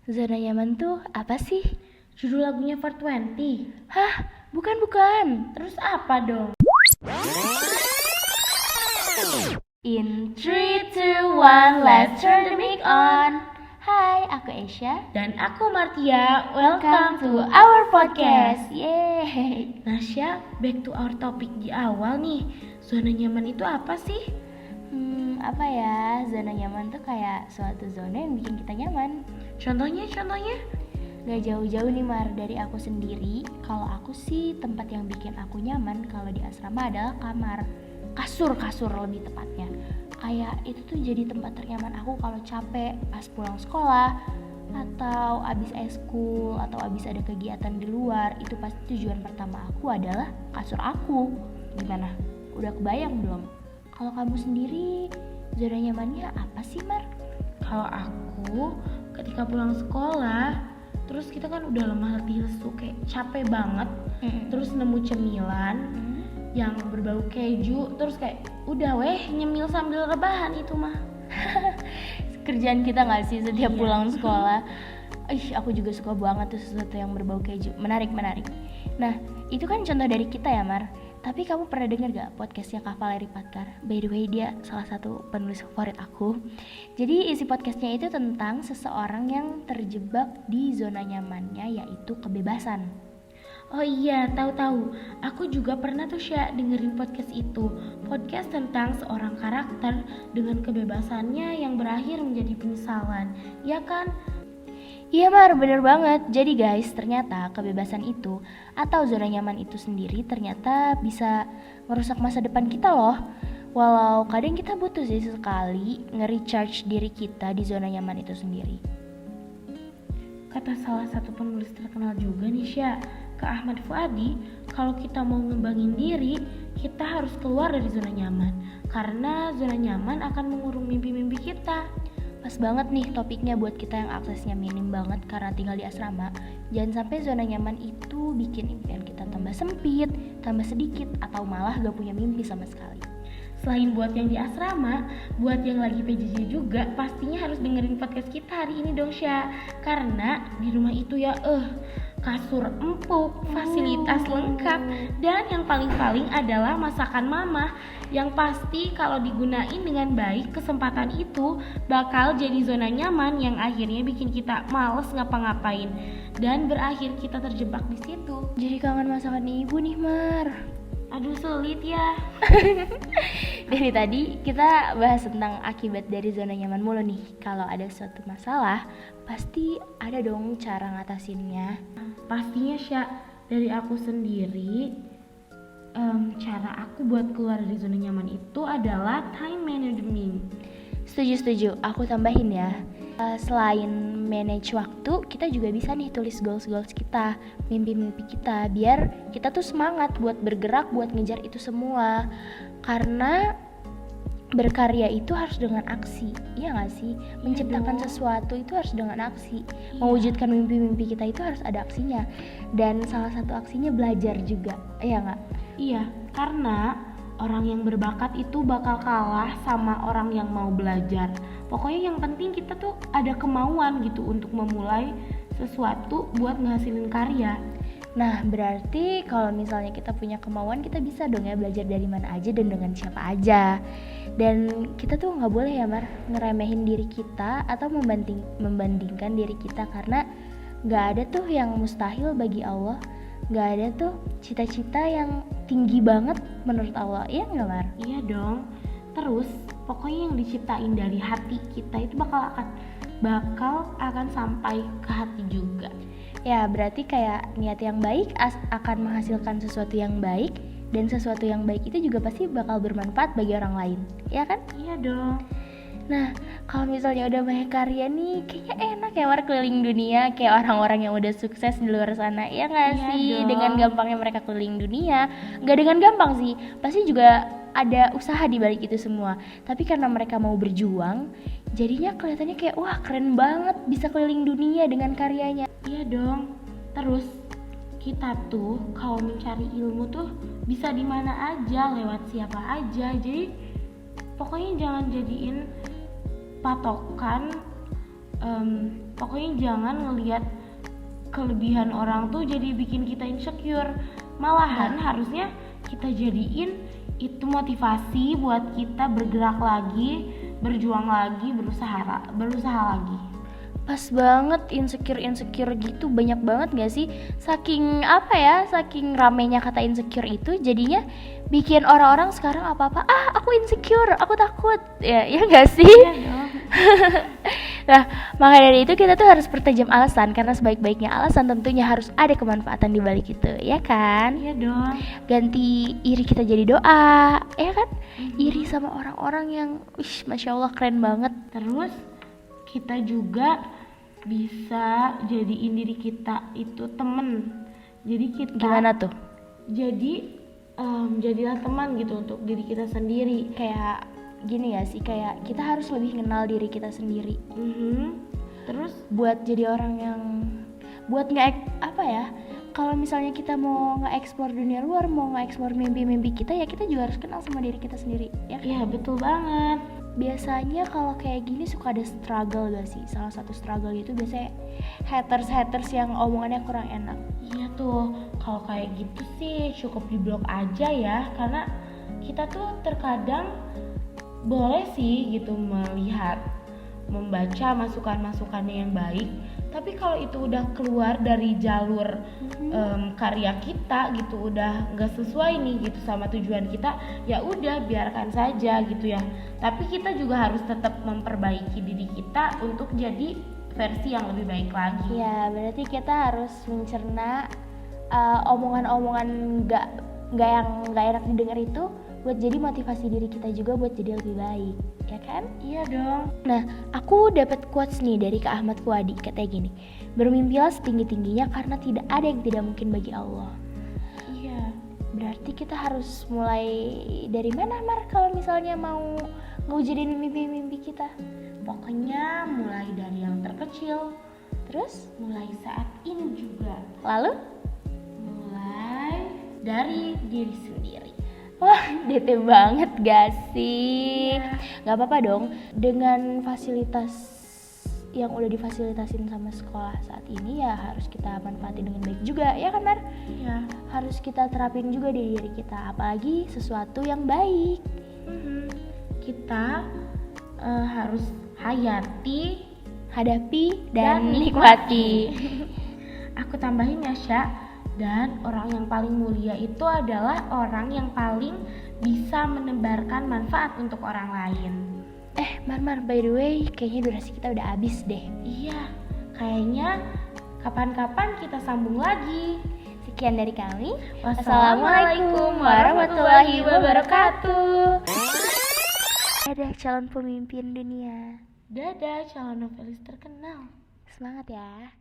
Zona nyaman tuh apa sih? Judul lagunya 420. Hah, bukan. Terus apa dong? In 3, 2, 1, let's turn the mic on. Hai, aku Asia. Dan aku Martia. Welcome to our podcast. Yeay. Nasya, back to our topic di awal nih. Zona nyaman itu apa sih? Apa ya? Zona nyaman tuh kayak suatu zona yang bikin kita nyaman. Contohnya? Gak jauh-jauh nih Mar, dari aku sendiri. Kalau aku sih tempat yang bikin aku nyaman kalau di asrama adalah kamar. Kasur lebih tepatnya. Kayak itu tuh jadi tempat ternyaman aku kalau capek pas pulang sekolah, atau abis eskul, atau abis ada kegiatan di luar. Itu pasti tujuan pertama aku adalah kasur aku. Gimana? Udah kebayang belum? Kalau kamu sendiri, zona nyamannya apa sih Mar? Kalau aku ketika pulang sekolah, terus kita kan udah lemah letih lesu, kayak capek banget. Terus nemu cemilan yang berbau keju, terus kayak udah nyemil sambil rebahan itu mah. Kerjaan kita gak sih setiap Iya. pulang sekolah? Aku juga suka banget tuh sesuatu yang berbau keju. Menarik. Nah, itu kan contoh dari kita ya Mar. Tapi kamu pernah dengar gak podcastnya Kak Valerie Patkar? By the way, dia salah satu penulis favorit aku. Jadi isi podcastnya itu tentang seseorang yang terjebak di zona nyamannya, yaitu kebebasan. Oh iya, tahu. Aku juga pernah tuh dengerin podcast itu. Podcast tentang seorang karakter dengan kebebasannya yang berakhir menjadi penyesalan. Ya kan? Iya Mar, bener banget. Jadi guys, ternyata kebebasan itu atau zona nyaman itu sendiri ternyata bisa merusak masa depan kita loh. Walau kadang kita butuh sih sekali nge-recharge diri kita di zona nyaman itu sendiri. Kata salah satu penulis terkenal juga nih Kak Ahmad Fuadi, kalau kita mau ngembangin diri, kita harus keluar dari zona nyaman. Karena zona nyaman akan mengurung mimpi-mimpi kita. Pas banget nih topiknya buat kita yang aksesnya minim banget karena tinggal di asrama. Jangan sampai zona nyaman itu bikin impian kita tambah sempit, tambah sedikit, atau malah gak punya mimpi sama sekali. Selain buat yang di asrama, buat yang lagi PJJ juga pastinya harus dengerin podcast kita hari ini dong Karena di rumah itu kasur empuk, fasilitas lengkap, dan yang paling adalah masakan mama yang pasti kalau digunain dengan baik, kesempatan itu bakal jadi zona nyaman yang akhirnya bikin kita males ngapa-ngapain dan berakhir kita terjebak di situ. Jadi kangen masakan ibu nih Mar. Aduh sulit ya. Dari tadi kita bahas tentang akibat dari zona nyaman mulu nih. Kalau ada suatu masalah, pasti ada dong cara ngatasinnya. Pastinya dari aku sendiri, cara aku buat keluar dari zona nyaman itu adalah time management. Setuju, aku tambahin ya. Selain manage waktu, kita juga bisa nih tulis goals kita, mimpi-mimpi kita, biar kita tuh semangat buat bergerak, buat ngejar itu semua. Karena berkarya itu harus dengan aksi, iya gak sih? Menciptakan sesuatu itu harus dengan aksi. Mewujudkan mimpi-mimpi kita itu harus ada aksinya. Dan salah satu aksinya belajar juga, iya gak? Iya, karena orang yang berbakat itu bakal kalah sama orang yang mau belajar. Pokoknya yang penting kita tuh ada kemauan gitu untuk memulai sesuatu buat ngehasilin karya. Nah, berarti kalau misalnya kita punya kemauan, kita bisa dong ya belajar dari mana aja dan dengan siapa aja. Dan kita tuh gak boleh ya Mar, ngeremehin diri kita atau membandingkan diri kita. Karena gak ada tuh yang mustahil bagi Allah. Gak ada tuh cita-cita yang tinggi banget menurut Allah, iya gak Mar? Iya dong. Terus pokoknya yang diciptain dari hati kita itu bakal akan sampai ke hati juga. Ya berarti kayak niat yang baik akan menghasilkan sesuatu yang baik, dan sesuatu yang baik itu juga pasti bakal bermanfaat bagi orang lain, ya kan? Iya dong. Nah, kalau misalnya udah banyak karya nih, kayaknya enak ya Mar keliling dunia kayak orang-orang yang udah sukses di luar sana, ya nggak sih? Dong. Dengan gampangnya mereka keliling dunia, nggak dengan gampang sih, pasti juga ada usaha di balik itu semua. Tapi karena mereka mau berjuang, jadinya kelihatannya kayak wah keren banget bisa keliling dunia dengan karyanya. Iya dong. Terus kita tuh kalau mencari ilmu tuh bisa di mana aja, lewat siapa aja. Jadi pokoknya jangan jadiin patokan Pokoknya jangan ngelihat kelebihan orang tuh jadi bikin kita insecure. Malahan harusnya kita jadiin itu motivasi buat kita bergerak lagi, berjuang lagi, berusaha lagi. Pas banget, insecure gitu banyak banget gak sih? Saking saking ramenya kata insecure itu jadinya bikin orang-orang sekarang apa-apa, aku insecure, aku takut. Ya gak sih? Iya dong. Nah, maka dari itu kita tuh harus pertajam alasan, karena sebaik-baiknya alasan tentunya harus ada kemanfaatan di balik itu, ya kan? Iya dong. Ganti iri kita jadi doa, ya kan? Iri sama orang-orang yang Masya Allah keren banget. Terus kita juga bisa jadiin diri kita itu temen. Jadi kita Gimana tuh? Jadi jadilah teman gitu untuk diri kita sendiri. Kayak gini ya sih, kayak kita harus lebih kenal diri kita sendiri. Terus Buat jadi orang yang buat kalau misalnya kita mau nge-explore dunia luar, mau nge-explore mimpi-mimpi kita, ya kita juga harus kenal sama diri kita sendiri, ya kan? ya betul banget. Biasanya kalau kayak gini suka ada struggle gak sih? Salah satu struggle itu biasanya haters yang omongannya kurang enak. Iya tuh, kalau kayak gitu sih cukup diblok aja ya, karena kita tuh terkadang boleh sih gitu membaca masukan-masukannya yang baik, tapi kalau itu udah keluar dari jalur karya kita gitu, udah nggak sesuai nih gitu sama tujuan kita, ya udah biarkan saja gitu ya. Tapi kita juga harus tetap memperbaiki diri kita untuk jadi versi yang lebih baik lagi. Ya, berarti kita harus mencerna omongan-omongan yang nggak enak didengar itu buat jadi motivasi diri kita juga buat jadi lebih baik, ya kan? Iya dong. Nah, aku dapat quotes nih dari Kak Ahmad Fuadi, katanya gini, bermimpilah setinggi-tingginya karena tidak ada yang tidak mungkin bagi Allah. Iya. Berarti kita harus mulai dari mana, Mar, kalau misalnya mau ngewujudin mimpi-mimpi kita? Pokoknya mulai dari yang terkecil, Terus, mulai saat ini juga, lalu? mulai dari diri sendiri. Wah, DT banget gak sih? Iya. Gak apa-apa dong, dengan fasilitas yang udah difasilitasin sama sekolah saat ini ya harus kita manfaatin dengan baik juga, ya kan, Mar? Iya. Harus kita terapin juga di diri kita, apalagi sesuatu yang baik. Kita harus hayati Hadapi Dan dan nikmati. Aku tambahin ya, Sya. Dan orang yang paling mulia itu adalah orang yang paling bisa menebarkan manfaat untuk orang lain. Mar, by the way, kayaknya durasi kita udah habis deh. Iya, kayaknya kapan-kapan kita sambung lagi. Sekian dari kami. Wassalamualaikum warahmatullahi wabarakatuh. Dadah calon pemimpin dunia. Dadah calon novelis terkenal. Semangat ya.